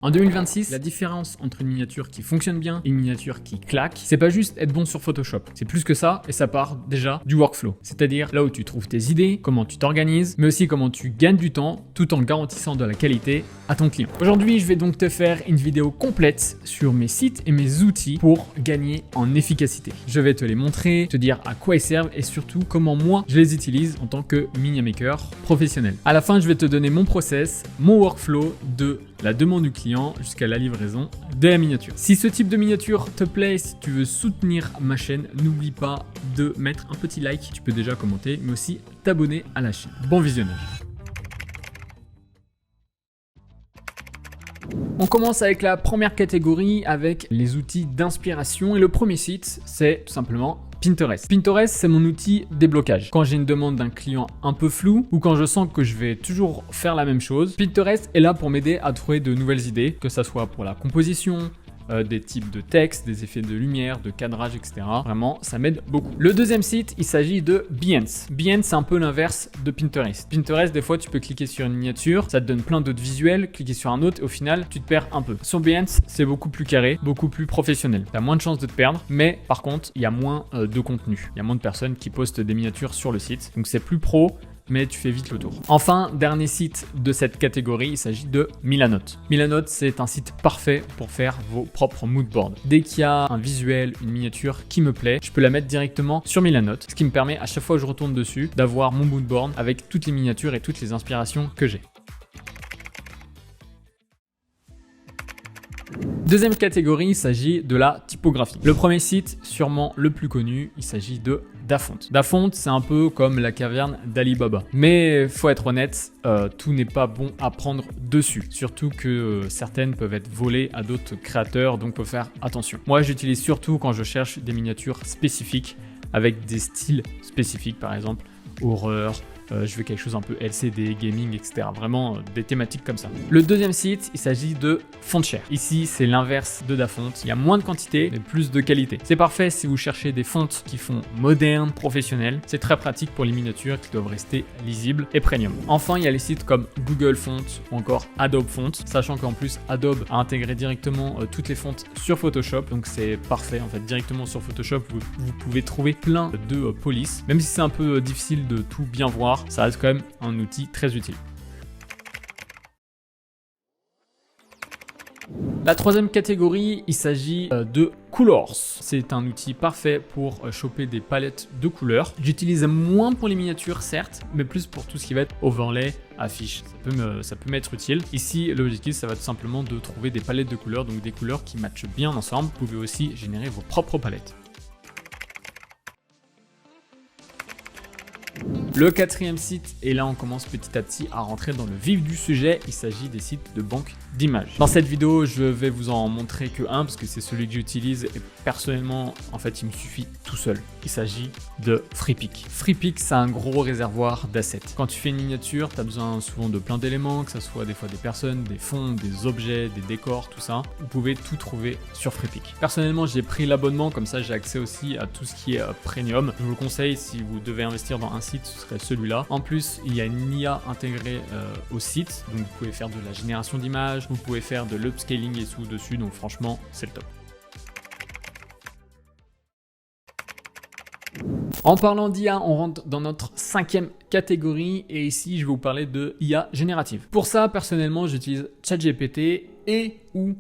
En 2026, la différence entre une miniature qui fonctionne bien et une miniature qui claque, c'est pas juste être bon sur Photoshop. C'est plus que ça et ça part déjà du workflow. C'est-à-dire là où tu trouves tes idées, comment tu t'organises, mais aussi comment tu gagnes du temps tout en garantissant de la qualité à ton client. Aujourd'hui, je vais donc te faire une vidéo complète sur mes sites et mes outils pour gagner en efficacité. Je vais te les montrer, te dire à quoi ils servent et surtout comment moi je les utilise en tant que miniamaker professionnel. À la fin, je vais te donner mon process, mon workflow de la demande du client jusqu'à la livraison de la miniature. Si ce type de miniature te plaît, si tu veux soutenir ma chaîne, n'oublie pas de mettre un petit like. Tu peux déjà commenter, mais aussi t'abonner à la chaîne. Bon visionnage. On commence avec la première catégorie avec les outils d'inspiration et le premier site, c'est tout simplement Pinterest. Pinterest, c'est mon outil déblocage. Quand j'ai une demande d'un client un peu flou ou quand je sens que je vais toujours faire la même chose, Pinterest est là pour m'aider à trouver de nouvelles idées, que ça soit pour la composition, des types de texte, des effets de lumière, de cadrage, etc. Vraiment, ça m'aide beaucoup. Le deuxième site, il s'agit de Behance. Behance, c'est un peu l'inverse de Pinterest. Pinterest, des fois, tu peux cliquer sur une miniature, ça te donne plein d'autres visuels, cliquer sur un autre et au final, tu te perds un peu. Sur Behance, c'est beaucoup plus carré, beaucoup plus professionnel. Tu as moins de chances de te perdre, mais par contre, il y a moins de contenu. Il y a moins de personnes qui postent des miniatures sur le site. Donc, c'est plus pro, mais tu fais vite le tour. Enfin, dernier site de cette catégorie, il s'agit de Milanote. Milanote, c'est un site parfait pour faire vos propres moodboards. Dès qu'il y a un visuel, une miniature qui me plaît, je peux la mettre directement sur Milanote, ce qui me permet à chaque fois que je retourne dessus d'avoir mon moodboard avec toutes les miniatures et toutes les inspirations que j'ai. Deuxième catégorie, il s'agit de la typographie. Le premier site, sûrement le plus connu, il s'agit de Dafont. Dafont, c'est un peu comme la caverne d'Ali Baba. Mais faut être honnête, tout n'est pas bon à prendre dessus. Surtout que certaines peuvent être volées à d'autres créateurs, donc faut faire attention. Moi, j'utilise surtout quand je cherche des miniatures spécifiques avec des styles spécifiques, par exemple horreur. Je veux quelque chose un peu LCD, gaming, etc. Vraiment des thématiques comme ça. Le deuxième site, il s'agit de Fontshare. Ici, c'est l'inverse de Dafont. Il y a moins de quantité, mais plus de qualité. C'est parfait si vous cherchez des fonts qui font moderne, professionnel. C'est très pratique pour les miniatures qui doivent rester lisibles et premium. Enfin, il y a les sites comme Google Fonts ou encore Adobe Fonts, sachant qu'en plus, Adobe a intégré directement toutes les fonts sur Photoshop. Donc, c'est parfait. En fait, directement sur Photoshop, vous pouvez trouver plein de polices. Même si c'est un peu difficile de tout bien voir, ça reste quand même un outil très utile. La troisième catégorie, il s'agit de Colors. C'est un outil parfait pour choper des palettes de couleurs. J'utilise moins pour les miniatures, certes, mais plus pour tout ce qui va être overlay, affiche. Ça peut m'être utile. Ici, l'objectif, ça va tout simplement de trouver des palettes de couleurs, donc des couleurs qui matchent bien ensemble. Vous pouvez aussi générer vos propres palettes. Le quatrième site, et là on commence petit à petit à rentrer dans le vif du sujet, il s'agit des sites de banque d'images. Dans cette vidéo, je vais vous en montrer que un parce que c'est celui que j'utilise et personnellement, en fait, il me suffit tout seul. Il s'agit de Freepik. Freepik, c'est un gros réservoir d'assets. Quand tu fais une miniature, tu as besoin souvent de plein d'éléments, que ce soit des fois des personnes, des fonds, des objets, des décors, tout ça. Vous pouvez tout trouver sur Freepik. Personnellement, j'ai pris l'abonnement, comme ça j'ai accès aussi à tout ce qui est premium. Je vous le conseille si vous devez investir dans un site, ce serait celui-là. En plus, il y a une IA intégrée au site, donc vous pouvez faire de la génération d'images, vous pouvez faire de l'upscaling et tout dessus, donc franchement, c'est le top. En parlant d'IA, on rentre dans notre cinquième catégorie et ici, je vais vous parler de IA générative. Pour ça, personnellement, j'utilise ChatGPT et ou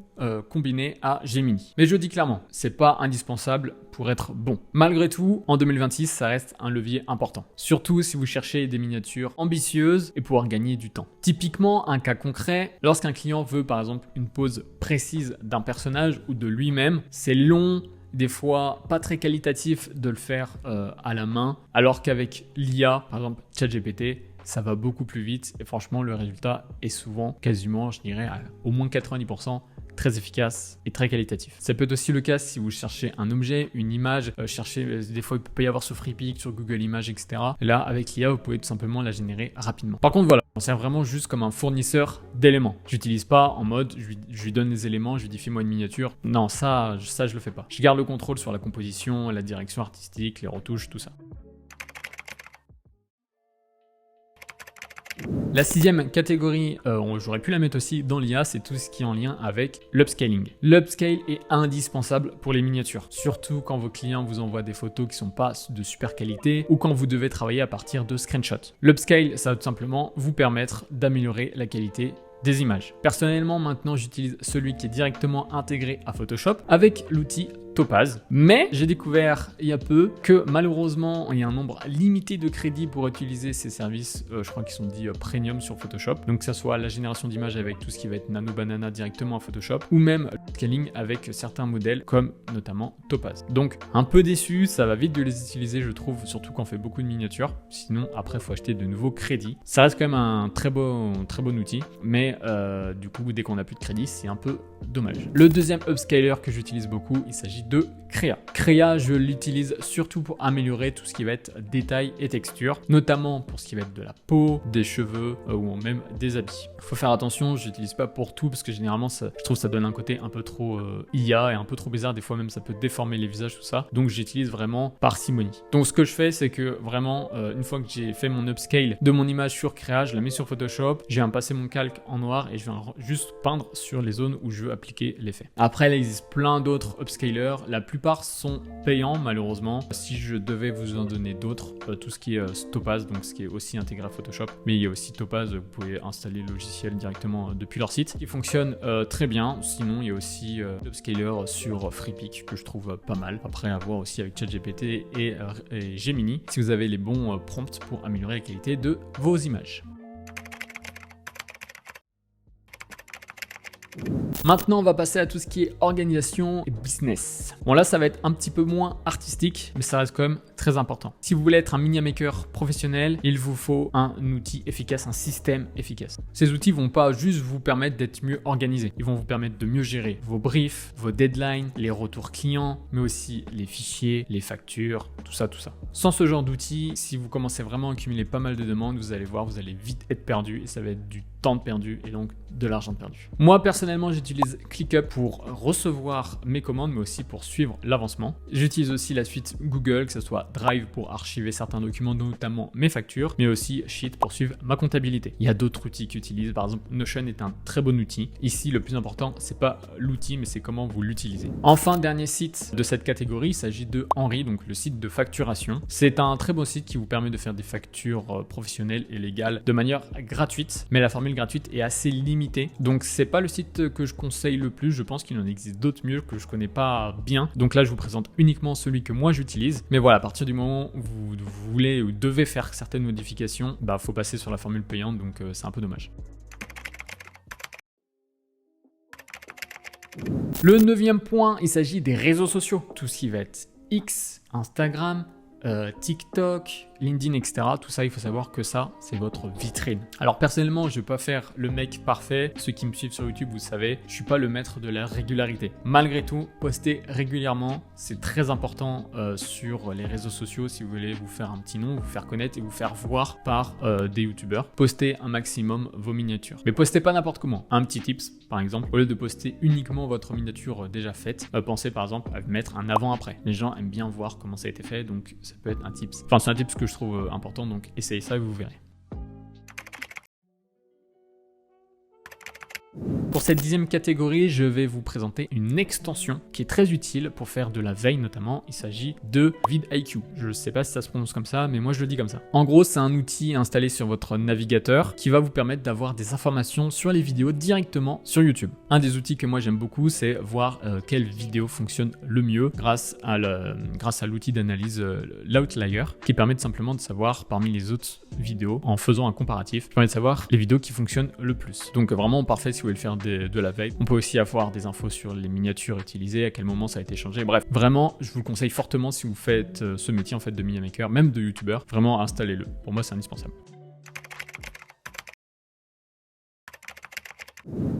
combiné à Gemini. Mais je dis clairement, c'est pas indispensable pour être bon. Malgré tout, en 2026, ça reste un levier important. Surtout si vous cherchez des miniatures ambitieuses et pouvoir gagner du temps. Typiquement, un cas concret, lorsqu'un client veut par exemple une pose précise d'un personnage ou de lui-même, c'est long, des fois pas très qualitatif de le faire à la main, alors qu'avec l'IA, par exemple ChatGPT, ça va beaucoup plus vite et franchement le résultat est souvent quasiment, je dirais, à au moins 90% très efficace et très qualitatif. Ça peut être aussi le cas si vous cherchez un objet, une image, des fois il peut y avoir sur Freepik, sur Google Images, etc. Et là, avec l'IA, vous pouvez tout simplement la générer rapidement. Par contre, voilà, on sert vraiment juste comme un fournisseur d'éléments. J'utilise pas en mode, je lui donne des éléments, je lui dis fais-moi une miniature. Non, ça je le fais pas. Je garde le contrôle sur la composition, la direction artistique, les retouches, tout ça. La sixième catégorie, j'aurais pu la mettre aussi dans l'IA, c'est tout ce qui est en lien avec l'upscaling. L'upscale est indispensable pour les miniatures, surtout quand vos clients vous envoient des photos qui sont pas de super qualité ou quand vous devez travailler à partir de screenshots. L'upscale, ça va tout simplement vous permettre d'améliorer la qualité des images. Personnellement, maintenant, j'utilise celui qui est directement intégré à Photoshop avec l'outil Topaz. Mais j'ai découvert il y a peu que malheureusement, il y a un nombre limité de crédits pour utiliser ces services, je crois qu'ils sont dits premium sur Photoshop. Donc que ça soit la génération d'images avec tout ce qui va être Nano Banana directement à Photoshop ou même le scaling avec certains modèles comme notamment Topaz. Donc un peu déçu, ça va vite de les utiliser je trouve, surtout quand on fait beaucoup de miniatures. Sinon après il faut acheter de nouveaux crédits. Ça reste quand même un très bon outil, mais du coup dès qu'on n'a plus de crédit c'est un peu dommage. Le deuxième upscaler que j'utilise beaucoup, il s'agit de Krea. Krea, je l'utilise surtout pour améliorer tout ce qui va être détail et texture, notamment pour ce qui va être de la peau, des cheveux ou même des habits. Il faut faire attention, je l'utilise pas pour tout parce que généralement je trouve que ça donne un côté un peu trop IA et un peu trop bizarre, des fois même ça peut déformer les visages tout ça, donc j'utilise vraiment parcimonie. Donc ce que je fais c'est que vraiment une fois que j'ai fait mon upscale de mon image sur Krea, je la mets sur Photoshop, je viens passer mon calque en noir et je viens juste peindre sur les zones où je veux appliquer l'effet. Après il existe plein d'autres upscalers, la plupart sont payants malheureusement. Si je devais vous en donner d'autres, tout ce qui est Topaz, donc ce qui est aussi intégré à Photoshop, mais il y a aussi Topaz, vous pouvez installer le logiciel directement depuis leur site, qui fonctionne très bien. Sinon il y a aussi upscaler sur Freepik que je trouve pas mal. Après à voir aussi avec ChatGPT et Gemini si vous avez les bons prompts pour améliorer la qualité de vos images. Maintenant, on va passer à tout ce qui est organisation et business. Bon là, ça va être un petit peu moins artistique, mais ça reste quand même très important. Si vous voulez être un media maker professionnel, il vous faut un outil efficace, un système efficace. Ces outils vont pas juste vous permettre d'être mieux organisé. Ils vont vous permettre de mieux gérer vos briefs, vos deadlines, les retours clients, mais aussi les fichiers, les factures, tout ça. Sans ce genre d'outils, si vous commencez vraiment à accumuler pas mal de demandes, vous allez voir, vous allez vite être perdu et ça va être du temps de perdu et donc de l'argent de perdu. Moi personnellement j'utilise ClickUp pour recevoir mes commandes mais aussi pour suivre l'avancement. J'utilise aussi la suite Google, que ce soit Drive pour archiver certains documents, notamment mes factures, mais aussi Sheet pour suivre ma comptabilité. Il y a d'autres outils que j'utilise, par exemple Notion est un très bon outil. Ici le plus important c'est pas l'outil mais c'est comment vous l'utilisez. Enfin dernier site de cette catégorie, il s'agit de Henry, donc le site de facturation. C'est un très bon site qui vous permet de faire des factures professionnelles et légales de manière gratuite, mais la formule gratuite est assez limitée, donc c'est pas le site que je conseille le plus. Je pense qu'il en existe d'autres mieux que je connais pas bien, donc là je vous présente uniquement celui que moi j'utilise. Mais voilà, à partir du moment où vous voulez ou devez faire certaines modifications, faut passer sur la formule payante, donc c'est un peu dommage. Le 9e point, il s'agit des réseaux sociaux, tout ce qui va être X, Instagram, TikTok, LinkedIn, etc. Tout ça, il faut savoir que ça, c'est votre vitrine. Alors personnellement, je ne vais pas faire le mec parfait. Ceux qui me suivent sur YouTube, vous savez, je ne suis pas le maître de la régularité. Malgré tout, postez régulièrement. C'est très important sur les réseaux sociaux si vous voulez vous faire un petit nom, vous faire connaître et vous faire voir par des YouTubeurs. Postez un maximum vos miniatures. Mais postez pas n'importe comment. Un petit tips, par exemple, au lieu de poster uniquement votre miniature déjà faite, pensez par exemple à mettre un avant-après. Les gens aiment bien voir comment ça a été fait, donc ça peut être un tips. Enfin, c'est un tips que je trouve important, donc essayez ça et vous verrez. Pour cette 10e catégorie, je vais vous présenter une extension qui est très utile pour faire de la veille notamment. Il s'agit de vidIQ. Je ne sais pas si ça se prononce comme ça, mais moi je le dis comme ça. En gros, c'est un outil installé sur votre navigateur qui va vous permettre d'avoir des informations sur les vidéos directement sur YouTube. Un des outils que moi j'aime beaucoup, c'est voir quelle vidéo fonctionne le mieux grâce à l'outil d'analyse l'Outlier, qui permet simplement de savoir parmi les autres vidéos, en faisant un comparatif, qui permet de savoir les vidéos qui fonctionnent le plus. Donc vraiment parfait si vous voulez le faire de la veille. On peut aussi avoir des infos sur les miniatures utilisées, à quel moment ça a été changé. Bref, vraiment, je vous le conseille fortement si vous faites ce métier en fait de media maker, même de youtubeur. Vraiment, installez-le. Pour moi, c'est indispensable.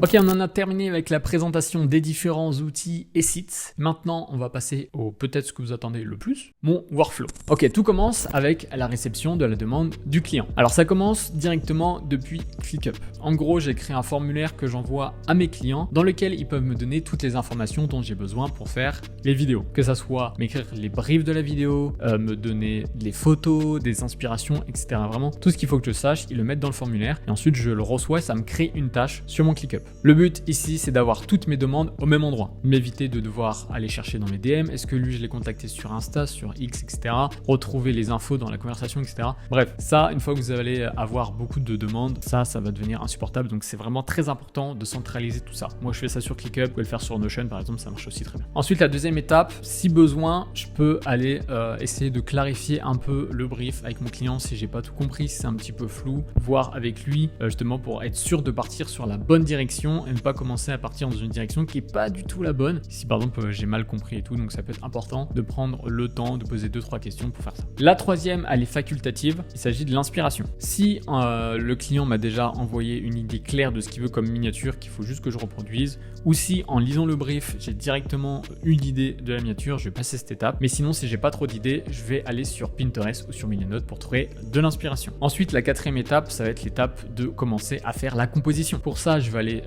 Ok, on en a terminé avec la présentation des différents outils et sites. Maintenant, on va passer au peut-être ce que vous attendez le plus, mon workflow. Ok, tout commence avec la réception de la demande du client. Alors ça commence directement depuis ClickUp. En gros, j'ai créé un formulaire que j'envoie à mes clients dans lequel ils peuvent me donner toutes les informations dont j'ai besoin pour faire les vidéos. Que ça soit m'écrire les briefs de la vidéo, me donner les photos, des inspirations, etc. Vraiment, tout ce qu'il faut que je sache, ils le mettent dans le formulaire et ensuite je le reçois et ça me crée une tâche sur mon ClickUp. Le but ici, c'est d'avoir toutes mes demandes au même endroit. M'éviter de devoir aller chercher dans mes DM. Est-ce que lui, je l'ai contacté sur Insta, sur X, etc. Retrouver les infos dans la conversation, etc. Bref, ça, une fois que vous allez avoir beaucoup de demandes, ça va devenir insupportable. Donc, c'est vraiment très important de centraliser tout ça. Moi, je fais ça sur ClickUp. Vous pouvez le faire sur Notion, par exemple. Ça marche aussi très bien. Ensuite, la deuxième étape, si besoin, je peux aller essayer de clarifier un peu le brief avec mon client si j'ai pas tout compris, si c'est un petit peu flou, voir avec lui justement pour être sûr de partir sur la bonne direction et ne pas commencer à partir dans une direction qui est pas du tout la bonne. Si par exemple j'ai mal compris et tout, donc ça peut être important de prendre le temps de poser 2-3 questions pour faire ça. La troisième, elle est facultative. Il s'agit de l'inspiration. Si le client m'a déjà envoyé une idée claire de ce qu'il veut comme miniature, qu'il faut juste que je reproduise, ou si en lisant le brief, j'ai directement une idée de la miniature, je vais passer cette étape. Mais sinon, si j'ai pas trop d'idées, je vais aller sur Pinterest ou sur Milanote pour trouver de l'inspiration. Ensuite, la quatrième étape, ça va être l'étape de commencer à faire la composition. Pour ça, je vais aller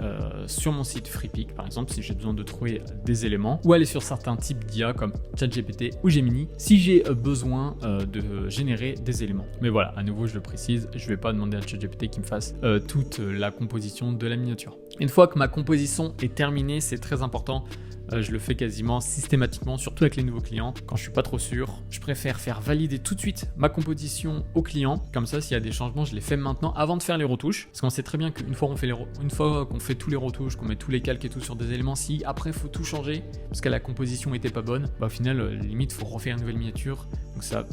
sur mon site Freepik, par exemple, si j'ai besoin de trouver des éléments, ou aller sur certains types d'IA comme ChatGPT ou Gemini, si j'ai besoin de générer des éléments. Mais voilà, à nouveau, je le précise, je vais pas demander à ChatGPT qu'il me fasse toute la composition de la miniature. Une fois que ma composition est terminée, c'est très important. Je le fais quasiment systématiquement, surtout avec les nouveaux clients. Quand je suis pas trop sûr, je préfère faire valider tout de suite ma composition au client. Comme ça, s'il y a des changements, je les fais maintenant avant de faire les retouches. Parce qu'on sait très bien qu'une fois qu'on fait tous les retouches, qu'on met tous les calques et tout sur des éléments, si après il faut tout changer parce que la composition était pas bonne, bah au final, limite, faut refaire une nouvelle miniature. Donc ça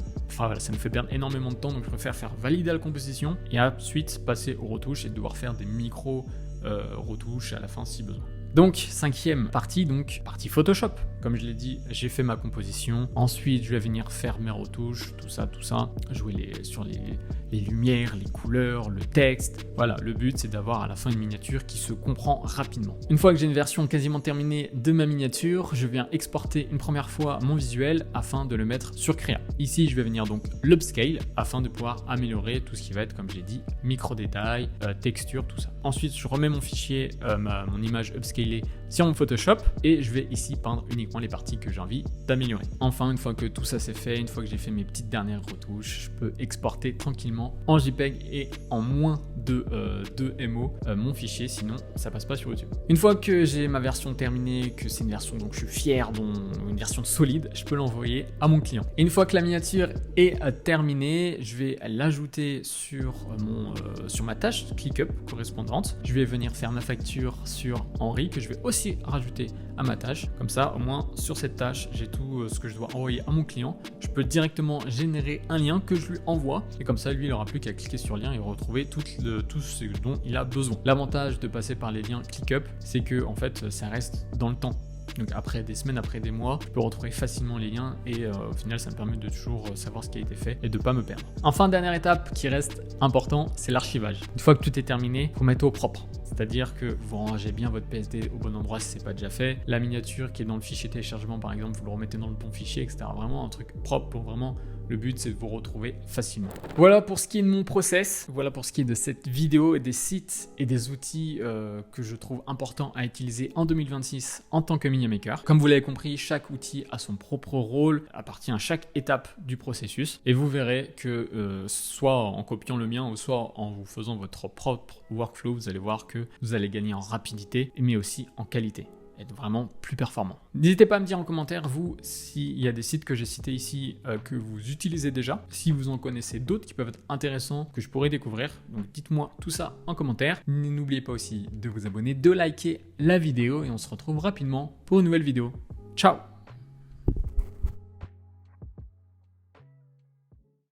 nous fait perdre énormément de temps. Donc je préfère faire valider la composition et ensuite passer aux retouches et devoir faire des micro retouches à la fin si besoin. Donc, cinquième partie, partie Photoshop. Comme je l'ai dit, j'ai fait ma composition. Ensuite, je vais venir faire mes retouches, tout ça. Jouer sur les lumières, les couleurs, le texte. Voilà, le but, c'est d'avoir à la fin une miniature qui se comprend rapidement. Une fois que j'ai une version quasiment terminée de ma miniature, je viens exporter une première fois mon visuel afin de le mettre sur Crea. Ici, je vais venir donc l'upscale afin de pouvoir améliorer tout ce qui va être, comme j'ai dit, micro-détails, texture, tout ça. Ensuite, je remets mon fichier, mon image upscale sur mon Photoshop et je vais ici peindre uniquement les parties que j'ai envie d'améliorer. Enfin, une fois que tout ça c'est fait, une fois que j'ai fait mes petites dernières retouches, je peux exporter tranquillement en JPEG et en moins de 2 MO mon fichier, sinon ça passe pas sur YouTube. Une fois que j'ai ma version terminée, que c'est une version dont je suis fier, une version solide, je peux l'envoyer à mon client. Et une fois que la miniature est terminée, je vais l'ajouter sur ma tâche ClickUp correspondante. Je vais venir faire ma facture sur Henri que je vais aussi rajouter à ma tâche. Comme ça, au moins sur cette tâche, j'ai tout ce que je dois envoyer à mon client. Je peux directement générer un lien que je lui envoie et comme ça, lui, il n'aura plus qu'à cliquer sur le lien et retrouver tout ce dont il a besoin. L'avantage de passer par les liens ClickUp, c'est que en fait, ça reste dans le temps. Donc après des semaines, après des mois, je peux retrouver facilement les liens et au final ça me permet de toujours savoir ce qui a été fait et de ne pas me perdre. Enfin, dernière étape qui reste important, c'est l'archivage. Une fois que tout est terminé, il faut mettre au propre. C'est-à-dire que vous rangez bien votre PSD au bon endroit si ce n'est pas déjà fait. La miniature qui est dans le fichier téléchargement par exemple, vous le remettez dans le bon fichier, etc. Vraiment un truc propre pour vraiment... Le but, c'est de vous retrouver facilement. Voilà pour ce qui est de mon process. Voilà pour ce qui est de cette vidéo et des sites et des outils que je trouve importants à utiliser en 2026 en tant que Miniamaker. Comme vous l'avez compris, chaque outil a son propre rôle, appartient à chaque étape du processus. Et vous verrez que soit en copiant le mien ou soit en vous faisant votre propre workflow, vous allez voir que vous allez gagner en rapidité, mais aussi en qualité. Être vraiment plus performant. N'hésitez pas à me dire en commentaire, vous, s'il y a des sites que j'ai cités ici que vous utilisez déjà, si vous en connaissez d'autres qui peuvent être intéressants, que je pourrais découvrir. Donc dites-moi tout ça en commentaire. N'oubliez pas aussi de vous abonner, de liker la vidéo et on se retrouve rapidement pour une nouvelle vidéo. Ciao!